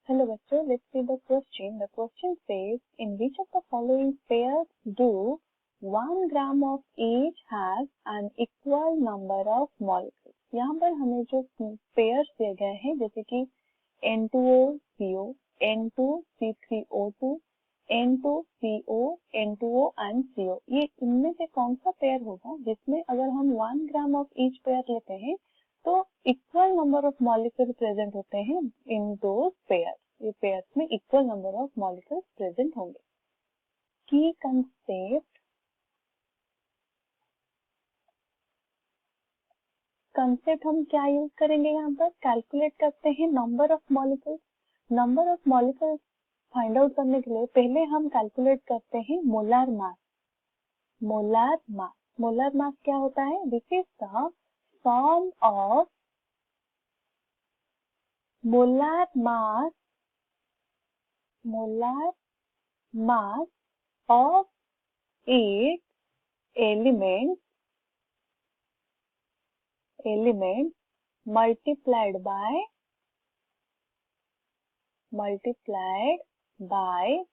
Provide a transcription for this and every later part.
Hello बच्चों, let's see the question. The question says, in which of the following pairs do 1 gram of each has an equal number of molecules? यहाँ पर हमें जो pairs दिए गए हैं जैसे कि N2O, N2C3O2, N2CO, N2O and CO, ये इनमें से कौन सा पेयर होगा जिसमें अगर हम 1 ग्राम ऑफ ईच पेयर लेते हैं तो equal number of molecule present होते हैं इन दो पेयर, ये पेयर्स में equal number of molecules present होंगे। की कंसेप्ट हम क्या यूज करेंगे यहाँ पर? कैलकुलेट करते हैं number of molecules. Number of molecules find out करने के लिए पहले हम कैलकुलेट करते हैं मोलर मास। मोलर मास क्या होता है? This is the sum of molar mass of each element multiplied by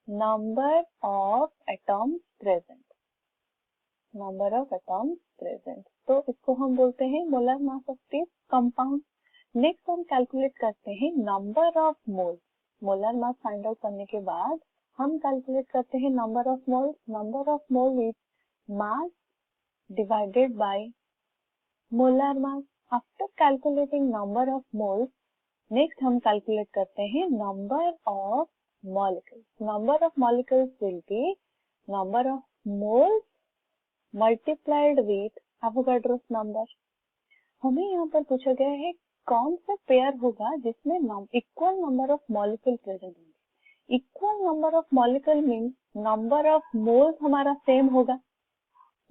number of atoms present। तो इसको हम बोलते हैं molar mass of this compound. Next हम कैलकुलेट करते हैं number of moles. Molar mass find out करने के बाद हम कैलकुलेट करते हैं number of moles. Number of mole is mass divided by molar mass. After calculating number of moles, next हम कैलकुलेट करते हैं number of molecules. Number of molecules will be number of moles multiplied with Avogadro's number. हमें यहाँ पर पूछा गया है कौन सा पेयर होगा जिसमें equal number of molecule present होंगे। Equal number of molecule means number of moles हमारा सेम होगा।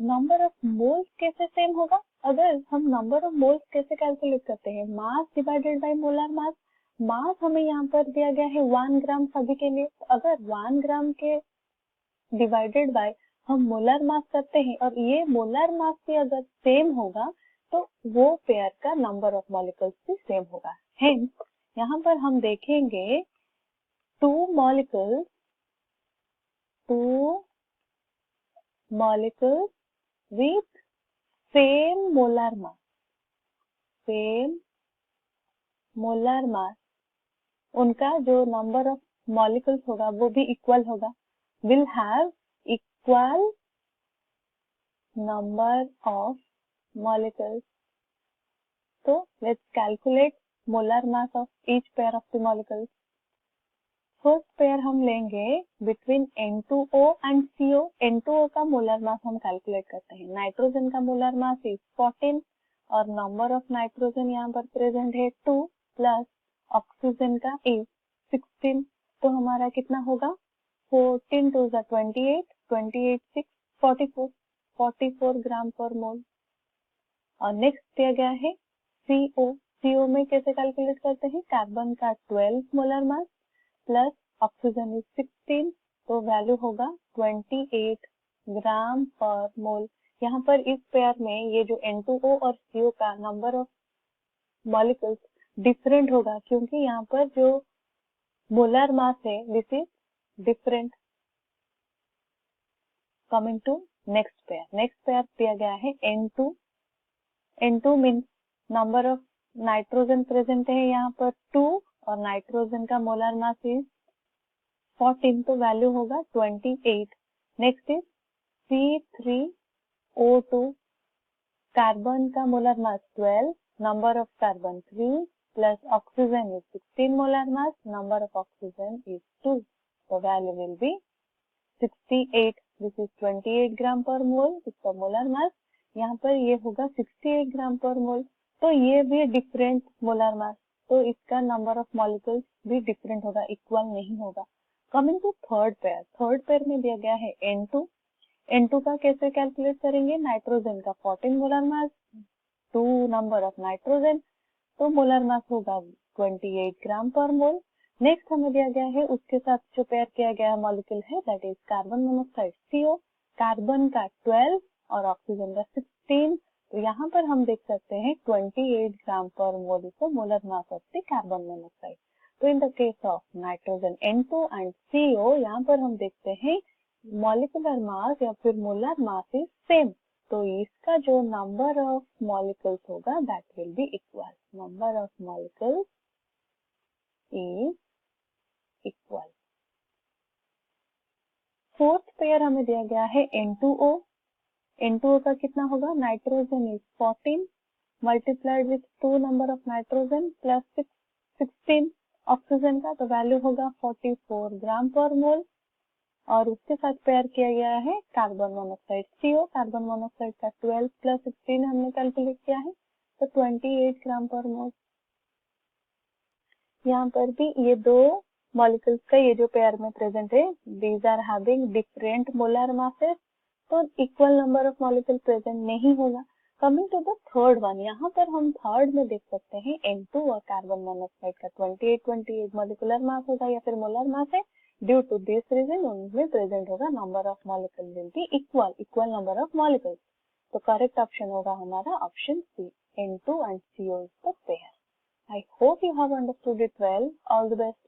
नंबर ऑफ मोल्स कैसे सेम होगा? अगर हम नंबर ऑफ मोल्स कैसे कैलकुलेट करते हैं? Mass divided by molar mass. Mass हमें यहाँ पर दिया गया है 1 ग्राम सभी के लिए। अगर 1 ग्राम के डिवाइडेड बाय हम मोलर मास करते हैं और ये मोलर मास भी अगर सेम होगा तो वो पेयर का नंबर ऑफ मॉलिक्यूल्स भी सेम होगा। हेंस यहाँ पर हम देखेंगे two molecules with same molar mass, उनका जो नंबर ऑफ मॉलिक्यूल्स होगा वो भी इक्वल होगा। Will have equal number of molecules. So let's calculate molar mass of each pair of the molecules. First pair हम लेंगे between N2O and CO. N2O का molar mass हम calculate करते हैं। नाइट्रोजन का molar mass is 14 और number of nitrogen यहाँ पर present है 2 प्लस ऑक्सीजन का is 16। तो हमारा कितना होगा? 14 2 28, 28 6 44 ग्राम पर मोल। और नेक्स्ट दिया गया है CO में कैसे कैलकुलेट करते हैं? कार्बन का 12 molar mass plus oxygen is 16, तो वैल्यू होगा 28 ग्राम पर मोल। यहाँ पर इस पेयर में ये जो N2O और CO का नंबर ऑफ मॉलिक्यूल्स डिफरेंट होगा क्योंकि यहाँ पर जो मोलर मास है this is different. Coming to next pair दिया गया है N2 means number of nitrogen present है यहाँ पर 2 और नाइट्रोजन का मोलर मास इज 14, तो वैल्यू होगा 28। नेक्स्ट इज C3O2, कार्बन का molar mass 12, number of carbon 3 plus oxygen is 16 molar mass, number of oxygen is 2, तो value will be 68। This is 28 gram पर मोल, इसका मोलर मास। यहाँ पर ये होगा 68 ग्राम पर मोल, तो ये भी डिफरेंट मोलर मास, तो इसका नंबर ऑफ मॉलिक्यूल्स भी डिफरेंट होगा, इक्वल नहीं होगा। कमिंग टू थर्ड पेयर में दिया गया है N2 का कैसे कैलकुलेट करेंगे? नाइट्रोजन का 14 molar mass, 2 number of nitrogen, तो मोलर मास होगा 28 ग्राम पर मोल। नेक्स्ट हमें दिया गया है उसके साथ जो पेयर किया गया मॉलिक्यूल है that is carbon monoxide CO, carbon का 12 और ऑक्सीजन का 16, तो यहाँ पर हम देख सकते हैं 28 ग्राम पर mole is the molar mass of the carbon monoxide. तो in the case of nitrogen N2 and CO यहाँ पर हम देखते हैं मॉलिक्यूलर मास या फिर मोलर मास इज सेम, तो इसका जो नंबर ऑफ मॉलिक्यूल्स होगा that will be equal, number of molecules is equal. Fourth pair हमें दिया गया है N2O, N2O का कितना होगा, nitrogen is 14 multiplied with 2 number of nitrogen plus 16 oxygen का, तो वैल्यू होगा 44 ग्राम पर मोल। और उसके साथ पेयर किया गया है carbon monoxide CO, carbon monoxide का 12 प्लस 16 हमने कैलकुलेट किया है, तो 28 ग्राम पर मोल। यहाँ पर भी ये दो मॉलिक्यूल्स का ये जो पेयर में प्रेजेंट है, these are having different molar masses, तो equal number of molecule present नहीं होगा। Coming to the third one, यहाँ पर हम थर्ड में देख सकते हैं N2 और कार्बन मोनोऑक्साइड का 28 मॉलिक्यूलर मास होगा या फिर मोलर मास है, ड्यू टू दिस रीजन उनमें प्रेजेंट होगा number of molecule will be equal number of molecules. तो करेक्ट ऑप्शन होगा हमारा option C, N2 and CO is the pair। I hope you have understood it well. All the best.